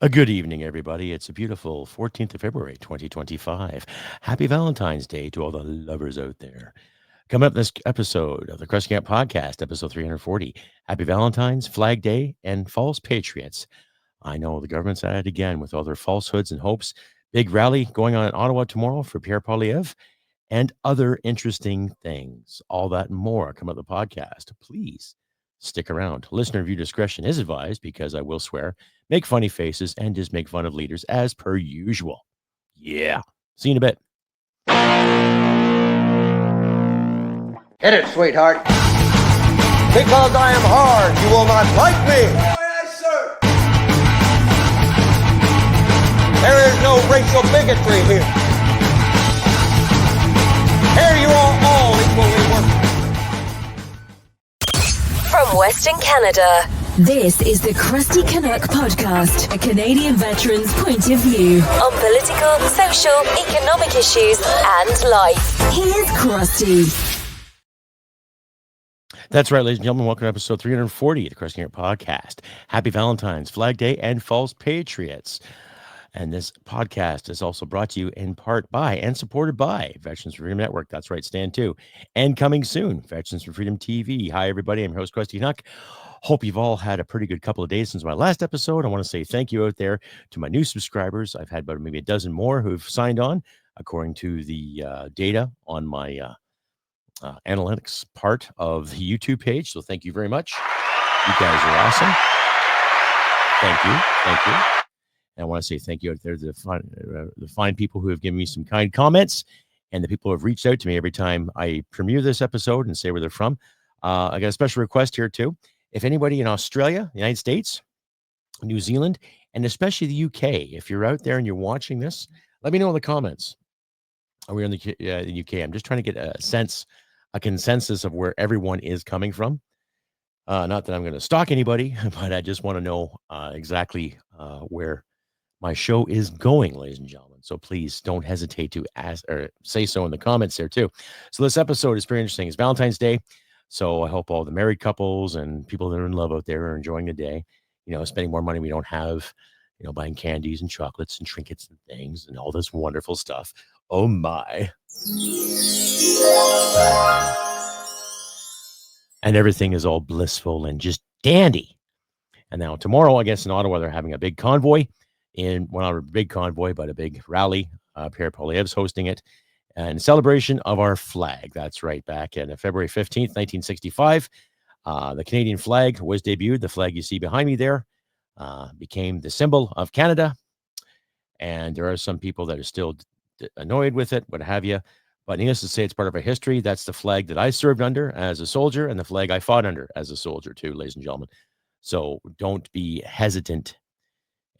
A good evening, everybody. It's a beautiful 14th of February, 2025. Happy Valentine's Day to all the lovers out there. Coming up this episode of the Crusty podcast, episode 340. Happy Valentine's, Flag Day, and false patriots. I know the government's at it again with all their falsehoods and hopes. Big rally going on in Ottawa tomorrow for Pierre Poilievre and other interesting things. All that and more come up the podcast. Please stick around. Listener view discretion is advised because I will swear, make funny faces, and just make fun of leaders as per usual. Yeah. See you in a bit. Hit it, sweetheart. Because I am hard, you will not like me. Yes, sir. There is no racial bigotry here. Here you are all equally worthless. From Western Canada, this is the Crusty Canuck podcast, a Canadian veteran's point of view on political, social, economic issues, and life. Here's Crusty. That's right, ladies and gentlemen. Welcome to episode 340 of the Crusty Canuck podcast. Happy Valentine's, Flag Day, and false patriots. And this podcast is also brought to you in part by and supported by Veterans for Freedom Network. That's right, stand too. And coming soon, Veterans for Freedom TV. Hi, everybody. I'm your host, Crusty Canuck. Hope you've all had a pretty good couple of days since my last episode. I want to say thank you out there to my new subscribers. I've had about maybe a dozen more who've signed on, according to the data on my analytics part of the YouTube page. So thank you very much. You guys are awesome. Thank you. Thank you. And I want to say thank you out there to the fine people who have given me some kind comments and the people who have reached out to me every time I premiere this episode and say where they're from. I got a special request here too. If anybody in Australia, the United States, New Zealand, and especially the UK, if you're out there and you're watching this, let me know in the comments. Are we in the UK? I'm just trying to get a consensus of where everyone is coming from. Not that I'm going to stalk anybody, but I just want to know exactly where my show is going, ladies and gentlemen. So please don't hesitate to ask or say so in the comments there too. So this episode is very interesting. It's Valentine's Day. So I hope all the married couples and people that are in love out there are enjoying the day, spending more money we don't have, buying candies and chocolates and trinkets and things and all this wonderful stuff. Oh my. And everything is all blissful and just dandy. And now tomorrow, I guess in Ottawa, they're having a big convoy not a big convoy, but a big rally. Pierre Poilievre's hosting it in celebration of our flag. That's right. Back on February 15th, 1965, the Canadian flag was debuted. The flag you see behind me there became the symbol of Canada. And there are some people that are still annoyed with it, what have you. But needless to say, it's part of our history. That's the flag that I served under as a soldier and the flag I fought under as a soldier too, ladies and gentlemen. So don't be hesitant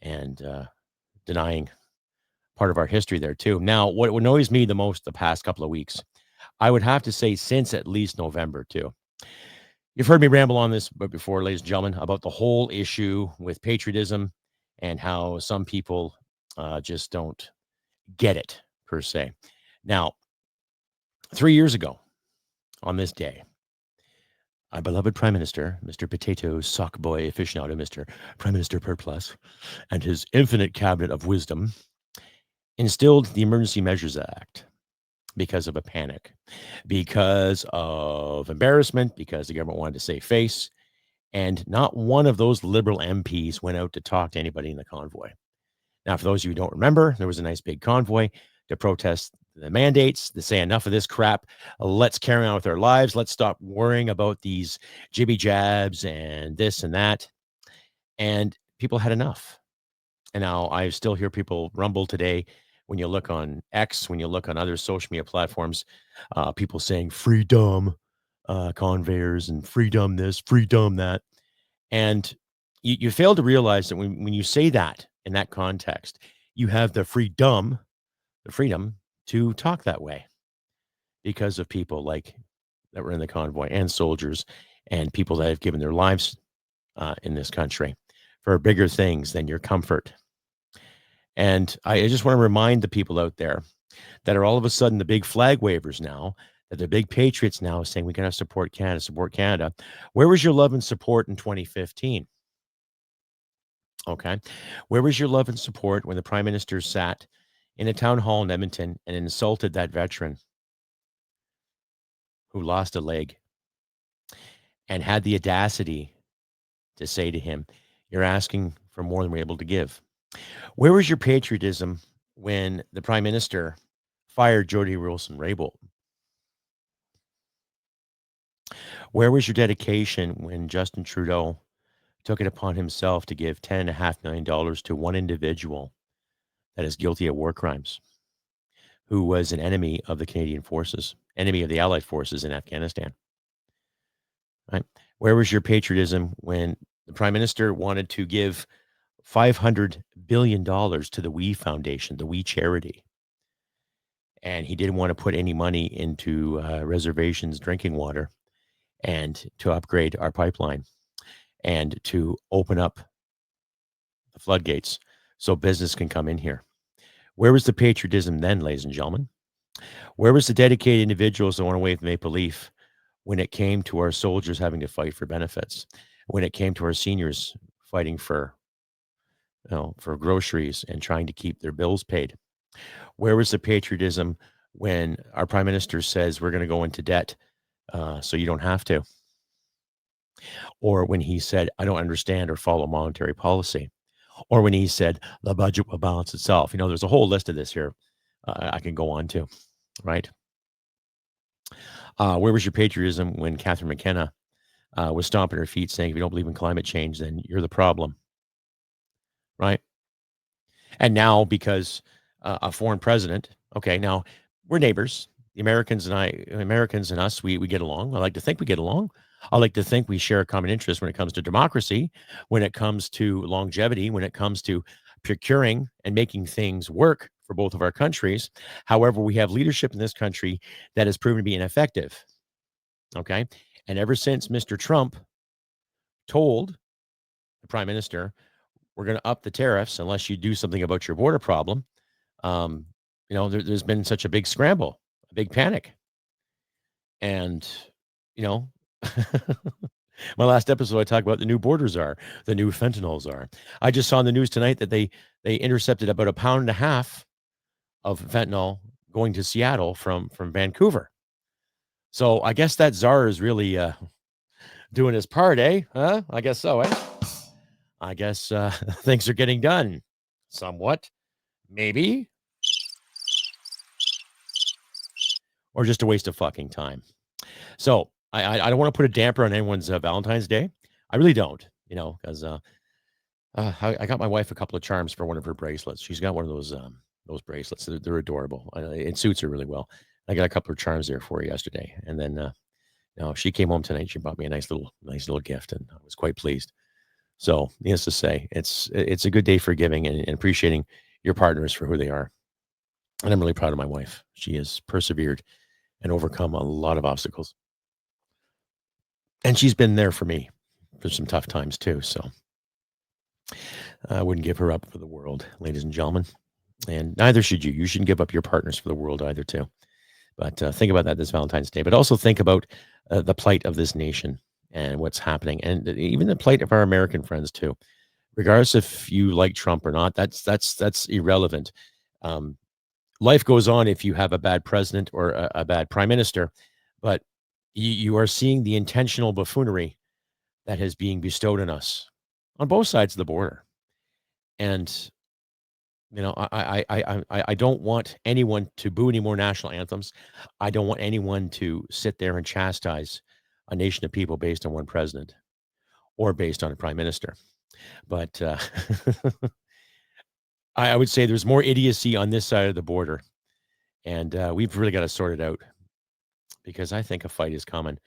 and denying part of our history there too. Now, what annoys me the most the past couple of weeks, I would have to say since at least November too. You've heard me ramble on this before, ladies and gentlemen, about the whole issue with patriotism and how some people just don't get it per se. Now, 3 years ago on this day, our beloved Prime Minister, Mr. Potato Sock Boy Aficionado, Mr. Prime Minister Per Plus, and his infinite cabinet of wisdom instilled the Emergency Measures Act because of a panic, because of embarrassment, because the government wanted to save face, and not one of those Liberal MPs went out to talk to anybody in the convoy. Now, for those of you who don't remember, there was a nice big convoy to protest the mandates, to say enough of this crap. Let's carry on with our lives. Let's stop worrying about these jibby jabs and this and that. And people had enough. And now I still hear people rumble today when you look on X, when you look on other social media platforms, people saying freedom conveyors and freedom this, freedom that. And you fail to realize that when you say that in that context, you have the freedom to talk that way because of people like that were in the convoy and soldiers and people that have given their lives in this country for bigger things than your comfort. And I just want to remind the people out there that are all of a sudden the big flag wavers now, that the big patriots now saying we got to support Canada. Where was your love and support in 2015? Okay. Where was your love and support when the Prime Minister sat in a town hall in Edmonton and insulted that veteran who lost a leg and had the audacity to say to him, "You're asking for more than we're able to give"? Where was your patriotism when the Prime Minister fired Jody Wilson-Raybould? Where was your dedication when Justin Trudeau took it upon himself to give $10.5 million to one individual that is guilty of war crimes, who was an enemy of the Canadian forces, enemy of the Allied forces in Afghanistan? Right? Where was your patriotism when the Prime Minister wanted to give $500 billion to the We Foundation, the We charity, and he didn't want to put any money into reservations drinking water and to upgrade our pipeline and to open up the floodgates so business can come in here? Where was the patriotism then, ladies and gentlemen? Where was the dedicated individuals that want to wave maple leaf when it came to our soldiers having to fight for benefits, when it came to our seniors fighting for, for groceries and trying to keep their bills paid? Where was the patriotism when our Prime Minister says we're going to go into debt so you don't have to? Or when he said, I don't understand or follow monetary policy? Or when he said, the budget will balance itself? There's a whole list of this here I can go on to, right? Where was your patriotism when Catherine McKenna was stomping her feet saying, if you don't believe in climate change, then you're the problem, right? And now, because a foreign president, okay, now we're neighbors. The Americans and us, we get along. I like to think we get along. I like to think we share a common interest when it comes to democracy, when it comes to longevity, when it comes to procuring and making things work for both of our countries. However, we have leadership in this country that has proven to be ineffective. Okay. And ever since Mr. Trump told the Prime Minister, we're going to up the tariffs unless you do something about your border problem, there's been such a big scramble, a big panic. And, my last episode, I talked about the new borders are, the new fentanyls are. I just saw in the news tonight that they intercepted about 1.5 pounds of fentanyl going to Seattle from Vancouver. So I guess that czar is really doing his part, eh? Huh? I guess so, eh? I guess things are getting done somewhat, maybe. Or just a waste of fucking time. So I don't want to put a damper on anyone's Valentine's Day. I really don't, because I got my wife a couple of charms for one of her bracelets. She's got one of those bracelets. They're adorable. It suits her really well. I got a couple of charms there for her yesterday, and then she came home tonight. She brought me a nice little gift, and I was quite pleased. So, needless to say, it's a good day for giving and appreciating your partners for who they are. And I'm really proud of my wife. She has persevered and overcome a lot of obstacles. And she's been there for me for some tough times too. So I wouldn't give her up for the world, ladies and gentlemen. And neither should you. You shouldn't give up your partners for the world either too. But think about that this Valentine's Day. But also think about the plight of this nation and what's happening. And even the plight of our American friends too. Regardless if you like Trump or not, that's irrelevant. Life goes on if you have a bad president or a bad prime minister, but you are seeing the intentional buffoonery that is being bestowed on us on both sides of the border. And, I don't want anyone to boo any more national anthems. I don't want anyone to sit there and chastise a nation of people based on one president or based on a prime minister. But I would say there's more idiocy on this side of the border, and we've really got to sort it out, because I think a fight is coming,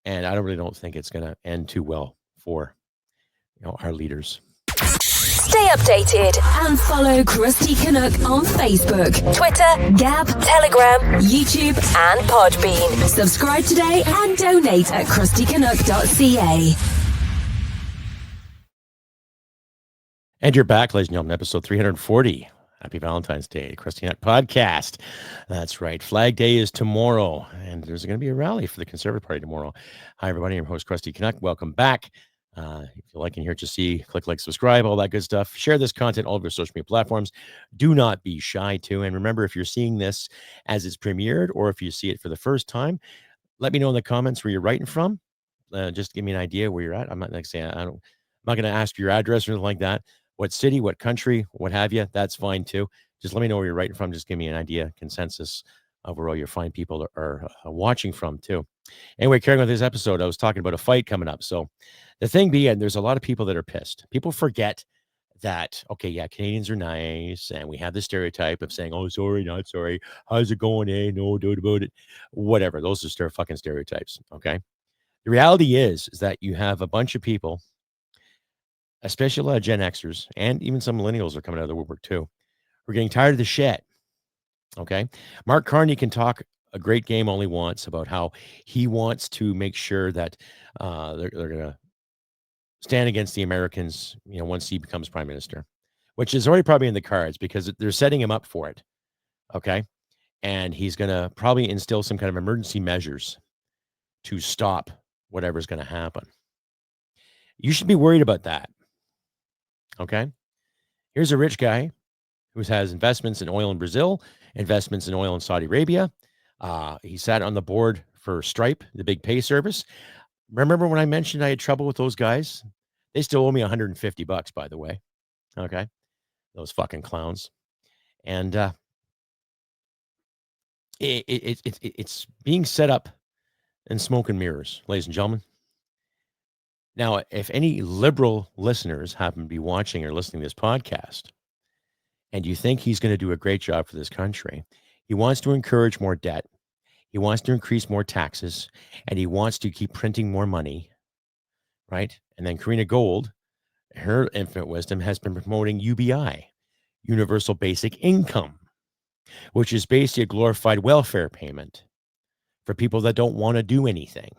and I don't think it's going to end too well for our leaders. Stay updated and follow Crusty Canuck on Facebook, Twitter, Gab, Telegram, YouTube, and Podbean. Subscribe today and donate at crustycanuck.ca. And you're back, ladies and gentlemen, episode 340. Happy Valentine's Day, Crusty Canuck podcast. That's right. Flag Day is tomorrow, and there's going to be a rally for the Conservative Party tomorrow. Hi, everybody. I'm your host, Crusty Canuck. Welcome back. If you like and hear what you see, click like, subscribe, all that good stuff. Share this content all over social media platforms. Do not be shy to. And remember, if you're seeing this as it's premiered or if you see it for the first time, let me know in the comments where you're writing from. Just give me an idea where you're at. I'm not like saying I'm not going to ask your address or anything like that. What city, what country, what have you? That's fine too. Just let me know where you're writing from. Just give me an idea, consensus of where all your fine people are watching from too. Anyway, carrying on with this episode, I was talking about a fight coming up. So the thing being, there's a lot of people that are pissed. People forget that, okay, yeah, Canadians are nice, and we have the stereotype of saying, oh, sorry, not sorry. How's it going? No, do it about it. Whatever. Those are fucking stereotypes. Okay. The reality is that you have a bunch of people, especially a lot of Gen Xers, and even some millennials are coming out of the woodwork too. We're getting tired of the shit. Okay. Mark Carney can talk a great game only once about how he wants to make sure that they're going to stand against the Americans, once he becomes prime minister, which is already probably in the cards because they're setting him up for it. Okay. And he's going to probably instill some kind of emergency measures to stop whatever's going to happen. You should be worried about that. Okay. Here's a rich guy who has investments in oil in Brazil, investments in oil in Saudi Arabia. He sat on the board for Stripe, the big pay service. Remember when I mentioned I had trouble with those guys? They still owe me $150, by the way. Okay. Those fucking clowns. And it's being set up in smoke and mirrors, ladies and gentlemen. Now, if any liberal listeners happen to be watching or listening to this podcast, and you think he's going to do a great job for this country, he wants to encourage more debt. He wants to increase more taxes, and he wants to keep printing more money, right? And then Karina Gold, her infinite wisdom, has been promoting UBI, Universal Basic Income, which is basically a glorified welfare payment for people that don't want to do anything,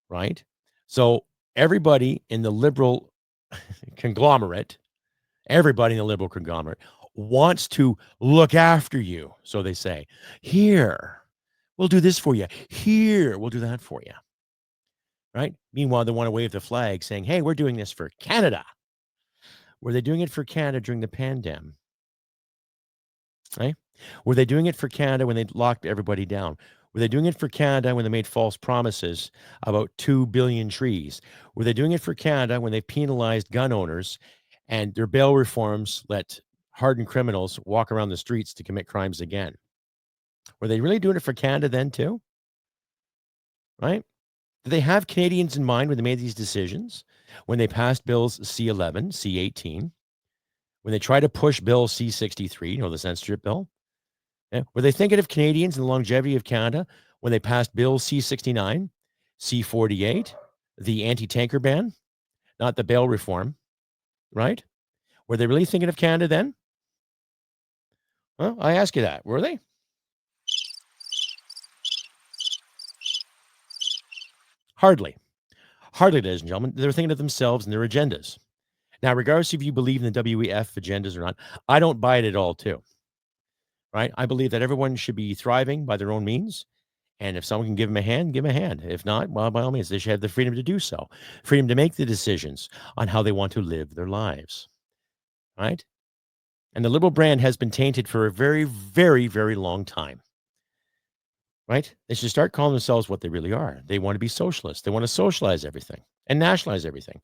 right? So everybody in the liberal conglomerate, wants to look after you. So they say, here, we'll do this for you. Here, we'll do that for you. Right? Meanwhile, they want to wave the flag saying, hey, we're doing this for Canada. Were they doing it for Canada during the pandemic? Right? Were they doing it for Canada when they locked everybody down? Were they doing it for Canada when they made false promises about 2 billion trees? Were they doing it for Canada when they penalized gun owners and their bail reforms let hardened criminals walk around the streets to commit crimes again? Were they really doing it for Canada then too? Right? Did they have Canadians in mind when they made these decisions? When they passed bills C11, C18, when they tried to push bill C63, the censorship bill? Yeah. Were they thinking of Canadians and the longevity of Canada when they passed bill C69, C48, the anti-tanker ban, not the bail reform, right? Were they really thinking of Canada then? Well, I ask you that. Were they? Hardly. Hardly, ladies and gentlemen. They're thinking of themselves and their agendas. Now, regardless if you believe in the WEF agendas or not, I don't buy it at all, too. Right? I believe that everyone should be thriving by their own means. And if someone can give them a hand, give them a hand. If not, well, by all means, they should have the freedom to do so. Freedom to make the decisions on how they want to live their lives. Right? And the liberal brand has been tainted for a very, very, very long time. Right? They should start calling themselves what they really are. They want to be socialists. They want to socialize everything and nationalize everything.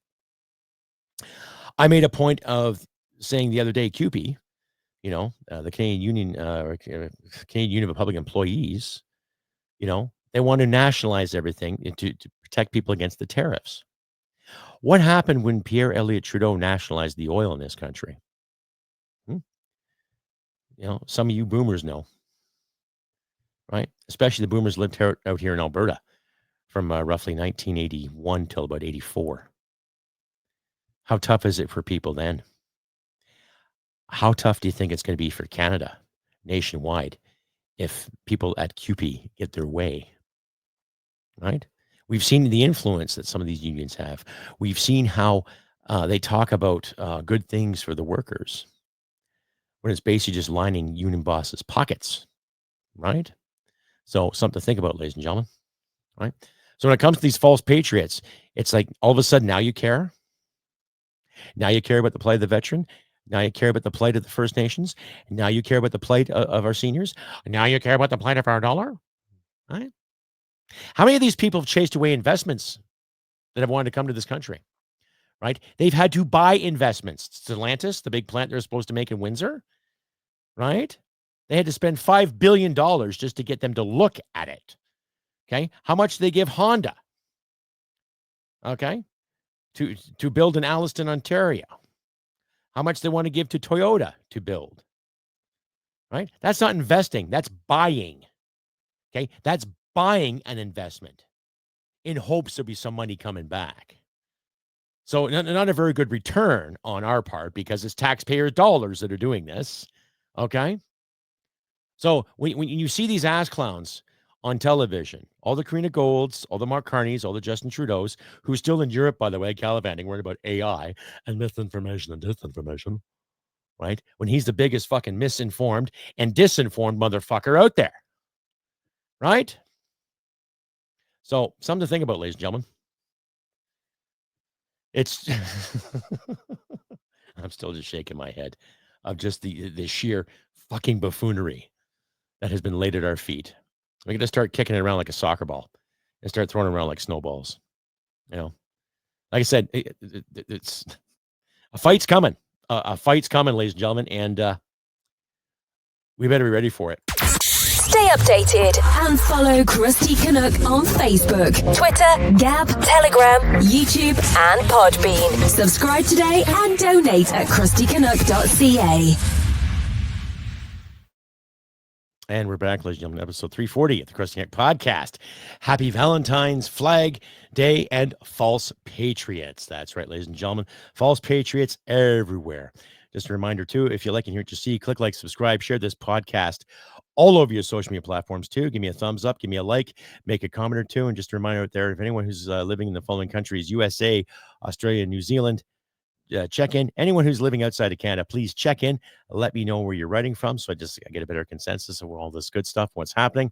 I made a point of saying the other day, CUPE, the Canadian Union, Canadian Union of Public Employees, they want to nationalize everything to protect people against the tariffs. What happened when Pierre Elliott Trudeau nationalized the oil in this country? Some of you boomers know, right? Especially the boomers lived out here in Alberta from roughly 1981 till about 84. How tough is it for people then? How tough do you think it's going to be for Canada nationwide if people at CUPE get their way? Right? We've seen the influence that some of these unions have. We've seen how they talk about good things for the workers when it's basically just lining union bosses' pockets, right? So something to think about, ladies and gentlemen, right? So when it comes to these false patriots, it's like all of a sudden now you care. Now you care about the plight of the veteran. Now you care about the plight of the First Nations. Now you care about the plight of our seniors. Now you care about the plight of our dollar. Right? How many of these people have chased away investments that have wanted to come to this country? Right? They've had to buy investments. Stellantis, the big plant they're supposed to make in Windsor, right? They had to spend $5 billion just to get them to look at it. Okay. How much do they give Honda? Okay. To build in Alliston, Ontario. How much they want to give to Toyota to build. Right? That's not investing. That's buying. Okay. That's buying an investment in hopes there'll be some money coming back. So not a very good return on our part because it's taxpayer dollars that are doing this. Okay. So when you see these ass clowns on television, all the Karina Golds, all the Mark Carneys, all the Justin Trudeaus, who's still in Europe, by the way, gallivanting, worried about AI and misinformation and disinformation, right? When he's the biggest fucking misinformed and disinformed motherfucker out there, right? So something to think about, ladies and gentlemen. It's, I'm still just shaking my head of just the sheer fucking buffoonery that has been laid at our feet. We're going to start kicking it around like a soccer ball and start throwing it around like snowballs. You know, like I said, it's a fight's coming. A fight's coming, ladies and gentlemen, and we better be ready for it. Stay updated and follow Crusty Canuck on Facebook, Twitter, Gab, Telegram, YouTube, and Podbean. Subscribe today and donate at crustycanuck.ca. And we're back, ladies and gentlemen, episode 340 of the Crusty Canuck podcast. Happy Valentine's, Flag Day, and False Patriots. That's right, ladies and gentlemen. False Patriots everywhere. Just a reminder, too, if you like and hear what you see, click like, subscribe, share this podcast all over your social media platforms, too. Give me a thumbs up, give me a like, make a comment or two. And just a reminder out there, if anyone who's living in the following countries, USA, Australia, New Zealand, check in. Anyone who's living outside of Canada, please check in. Let me know where you're writing from so I get a better consensus of all this good stuff, what's happening.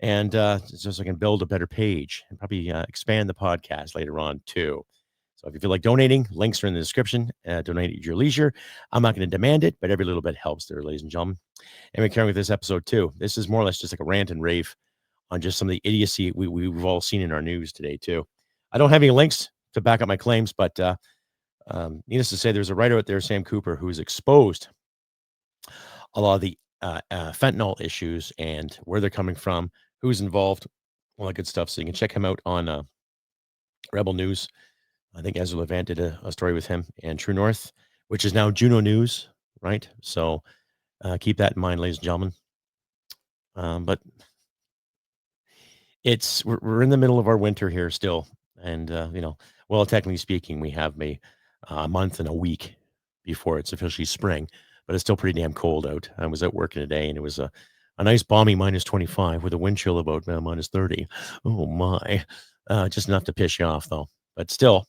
And just so I can build a better page and probably expand the podcast later on, too. So if you feel like donating, links are in the description. Donate at your leisure. I'm not going to demand it, but every little bit helps there, ladies and gentlemen. And we're carrying with this episode, too. This is more or less just like a rant and rave on just some of the idiocy we've all seen in our news today, too. I don't have any links to back up my claims, but needless to say, there's a writer out there, Sam Cooper, who's exposed a lot of the fentanyl issues and where they're coming from, who's involved, all that good stuff. So you can check him out on Rebel News. I think Ezra Levant did a story with him, and True North, which is now Juno News, right? So keep that in mind, ladies and gentlemen. But we're in the middle of our winter here still, and well, technically speaking, we have a month and a week before it's officially spring, but it's still pretty damn cold out. I was out working today, and it was a nice balmy minus 25 with a wind chill about minus 30. Oh my, just enough to piss you off though. But still,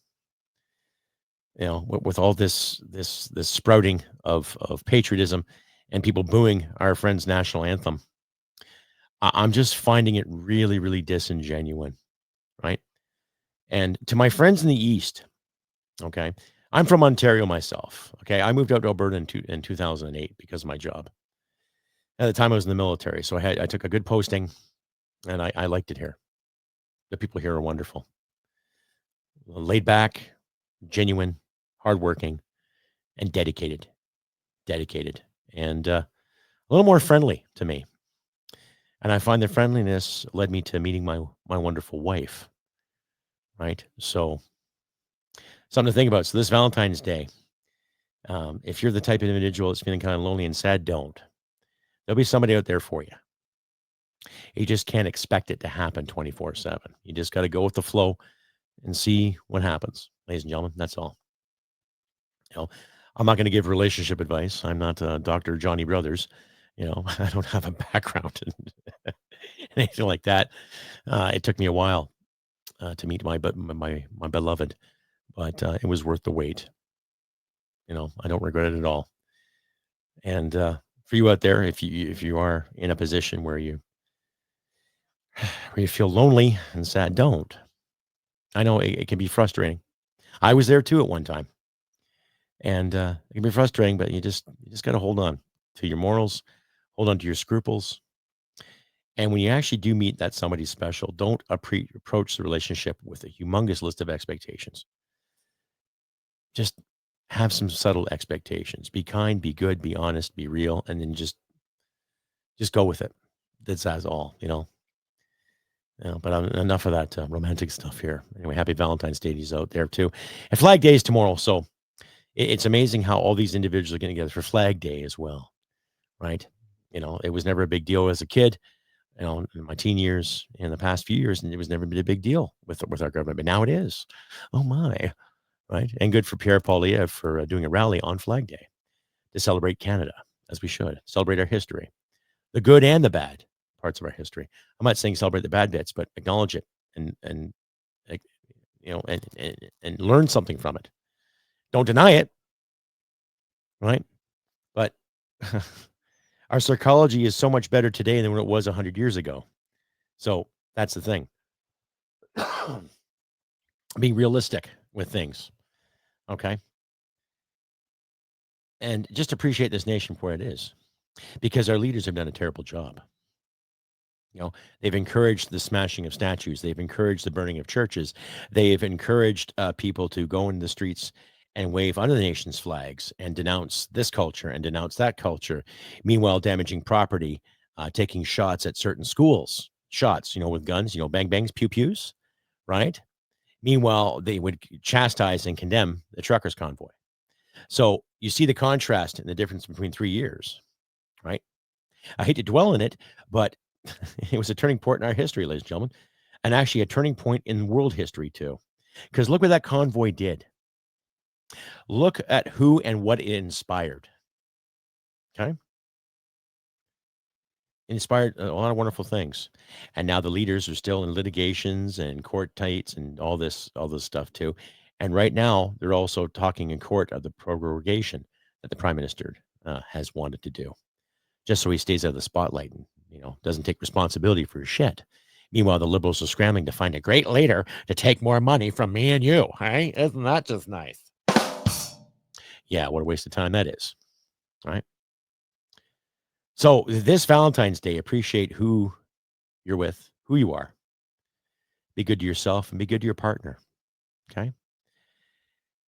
with all this sprouting of patriotism and people booing our friend's national anthem, I'm just finding it really, really disingenuous, right? And to my friends in the East, okay, I'm from Ontario myself. Okay, I moved out to Alberta in 2008 because of my job. At the time, I was in the military, so I took a good posting, and I liked it here. The people here are wonderful, laid back, genuine, hardworking, and dedicated, and a little more friendly to me. And I find the friendliness led me to meeting my wonderful wife. Right, so something to think about. So this Valentine's Day, if you're the type of individual that's feeling kind of lonely and sad, don't. There'll be somebody out there for you. You just can't expect it to happen 24/7. You just got to go with the flow and see what happens, ladies and gentlemen. That's all. I'm not going to give relationship advice. I'm not Dr. Johnny Brothers. I don't have a background in anything like that. It took me a while to meet my beloved, but it was worth the wait. I don't regret it at all. And for you out there, if you are in a position where you where you feel lonely and sad, don't. I know it can be frustrating. I was there too at one time, and it can be frustrating, but you just got to hold on to your morals, hold on to your scruples, and when you actually do meet that somebody special, don't approach the relationship with a humongous list of expectations. Just have some subtle expectations. Be kind, be good, be honest, be real, and then just go with it. That's all. But enough of that romantic stuff here. Anyway, happy Valentine's Day is out there too. And Flag Day is tomorrow. So it's amazing how all these individuals are getting together for Flag Day as well, right? It was never a big deal as a kid, in my teen years, in the past few years, and it was never been a big deal with our government. But now it is. Oh, my, right? And good for Pierre Poilievre for doing a rally on Flag Day to celebrate Canada, as we should, celebrate our history, the good and the bad parts of our history. I'm not saying celebrate the bad bits, but acknowledge it and like, and learn something from it. Don't deny it, right? But our psychology is so much better today than when it was 100 years ago. So that's the thing. Being realistic with things, okay? And just appreciate this nation for what it is, because our leaders have done a terrible job. They've encouraged the smashing of statues. They've encouraged the burning of churches. They've encouraged people to go into the streets and wave under the nation's flags and denounce this culture and denounce that culture. Meanwhile, damaging property, taking shots at certain schools, shots, with guns, bang bangs, pew pews, right? Meanwhile, they would chastise and condemn the truckers' convoy. So you see the contrast and the difference between 3 years, right? I hate to dwell in it, but it was a turning point in our history, ladies and gentlemen, and actually a turning point in world history too. Because look what that convoy did. Look at who and what it inspired. Okay? It inspired a lot of wonderful things. And now the leaders are still in litigations and court tights and all this stuff too. And right now, they're also talking in court of the prorogation that the prime minister has wanted to do, just so he stays out of the spotlight and doesn't take responsibility for his shit. Meanwhile, the liberals are scrambling to find a great leader to take more money from me and you. Hey, isn't that just nice? Yeah, what a waste of time that is, right? So this Valentine's Day, appreciate who you're with, who you are. Be good to yourself and be good to your partner, okay?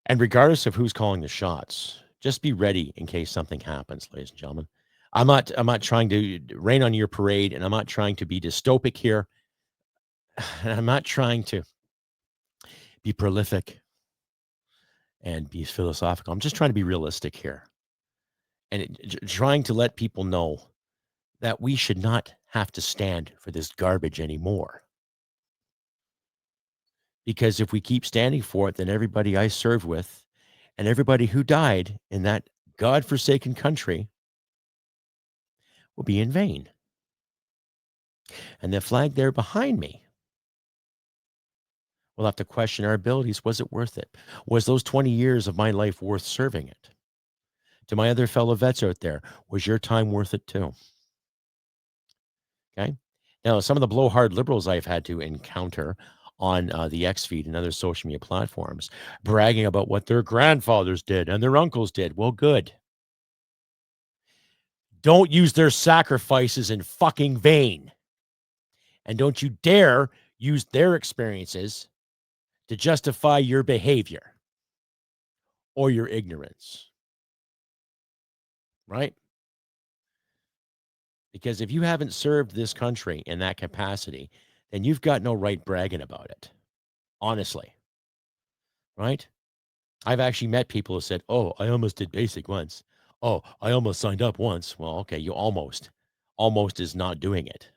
And regardless of who's calling the shots, just be ready in case something happens, ladies and gentlemen. I'm not trying to rain on your parade, and I'm not trying to be dystopic here. And I'm not trying to be prolific and be philosophical. I'm just trying to be realistic here. And trying to let people know that we should not have to stand for this garbage anymore. Because if we keep standing for it, then everybody I served with and everybody who died in that godforsaken country will be in vain. And the flag there behind me, we'll have to question our abilities. Was it worth it? Was those 20 years of my life worth serving it? To my other fellow vets out there, was your time worth it too? Okay. Now, some of the blowhard liberals I've had to encounter on the X feed and other social media platforms, bragging about what their grandfathers did and their uncles did. Well, good. Don't use their sacrifices in fucking vain. And don't you dare use their experiences to justify your behavior or your ignorance. Right? Because if you haven't served this country in that capacity, then you've got no right bragging about it. Honestly. Right? I've actually met people who said, oh, I almost did basic once. Oh, I almost signed up once. Well, okay, you almost. Almost is not doing it.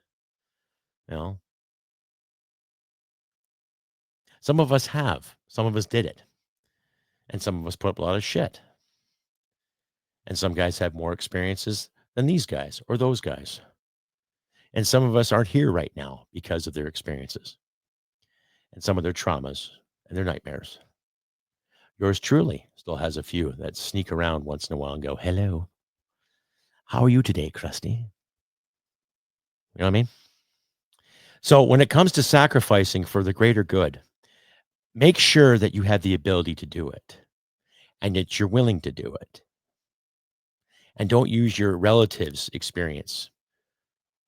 Some of us have. Some of us did it. And some of us put up a lot of shit. And some guys have more experiences than these guys or those guys. And some of us aren't here right now because of their experiences and some of their traumas and their nightmares. Yours truly still has a few that sneak around once in a while and go, hello, how are you today, Crusty? You know what I mean? So when it comes to sacrificing for the greater good, make sure that you have the ability to do it and that you're willing to do it. And don't use your relatives' experience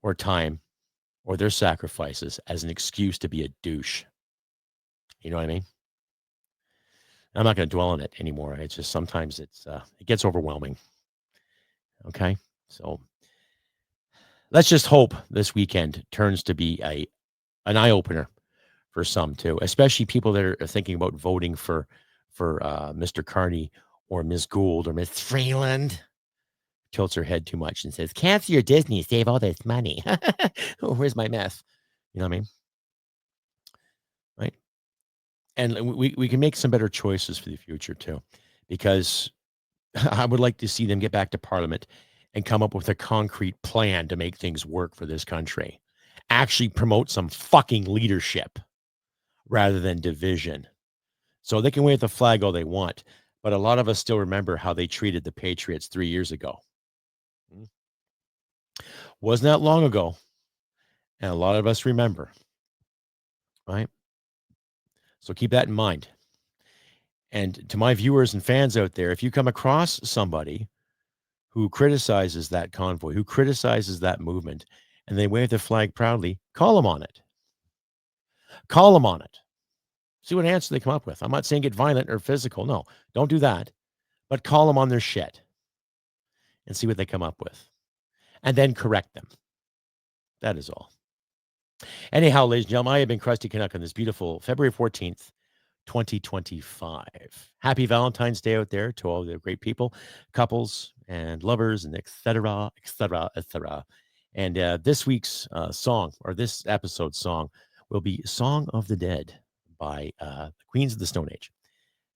or time or their sacrifices as an excuse to be a douche. You know what I mean? I'm not going to dwell on it anymore. It's just sometimes it gets overwhelming. Okay? So let's just hope this weekend turns to be an eye-opener for some too, especially people that are thinking about voting for Mr. Carney or Ms. Gould or Ms. Freeland. Tilts her head too much and says, cancel your Disney, save all this money. Oh, where's my meth? You know what I mean? Right? And we can make some better choices for the future too, because I would like to see them get back to Parliament and come up with a concrete plan to make things work for this country. Actually promote some fucking leadership rather than division. So they can wave the flag all they want, but a lot of us still remember how they treated the Patriots 3 years ago. Wasn't that long ago, and a lot of us remember, right? So keep that in mind. And to my viewers and fans out there, if you come across somebody who criticizes that convoy, who criticizes that movement, and they wave the flag proudly, call them on it. Call them on it. See what answer they come up with. I'm not saying get violent or physical. No, don't do that. But call them on their shit and see what they come up with. And then correct them. That is all. Anyhow, ladies and gentlemen, I have been Crusty Canuck on this beautiful February 14th, 2025. Happy Valentine's Day out there to all the great people, couples and lovers and et cetera, et cetera, et cetera. And this week's song, or this episode's song, will be Song of the Dead by the Queens of the Stone Age.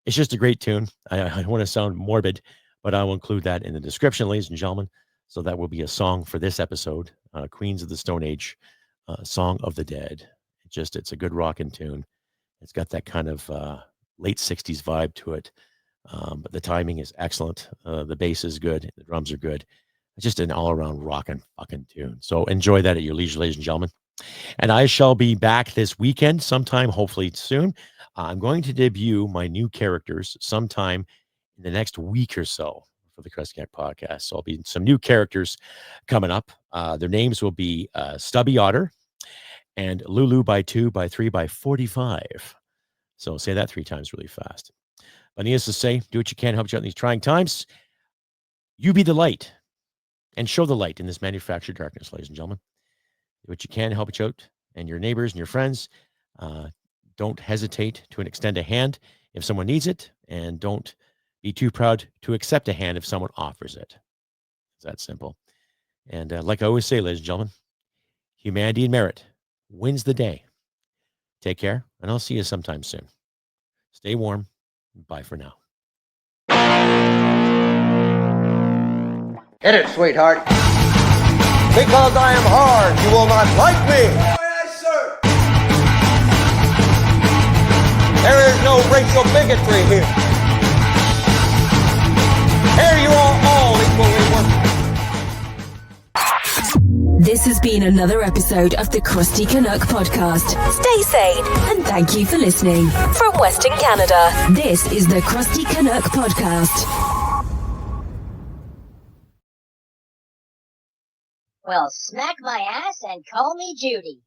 It's just a great tune. I don't want to sound morbid, but I will include that in the description, ladies and gentlemen. So that will be a song for this episode, Queens of the Stone Age, Song of the Dead. It's a good rockin' tune. It's got that kind of late 60s vibe to it. But the timing is excellent. The bass is good. The drums are good. It's just an all-around rockin' fucking tune. So enjoy that at your leisure, ladies and gentlemen. And I shall be back this weekend sometime, hopefully soon. I'm going to debut my new characters sometime in the next week or so for the Crusty Canuck podcast. So I'll be some new characters coming up. Their names will be Stubby Otter and Lulu by 2 by 3 by 45. So say that 3 times really fast. But needless to say, do what you can, help you out in these trying times. You be the light and show the light in this manufactured darkness, ladies and gentlemen. Do what you can, help you out and your neighbors and your friends. Don't hesitate to extend a hand if someone needs it, and don't be too proud to accept a hand if someone offers it. It's that simple. And like I always say, ladies and gentlemen, humanity and merit wins the day. Take care, and I'll see you sometime soon. Stay warm. Bye for now. Hit it, sweetheart. Because I am hard, you will not like me. Yes, sir. There is no racial bigotry here. Here you are all equally worth. This has been another episode of the Crusty Canuck podcast. Stay sane and thank you for listening. From Western Canada, this is the Crusty Canuck podcast. Well, smack my ass and call me Judy.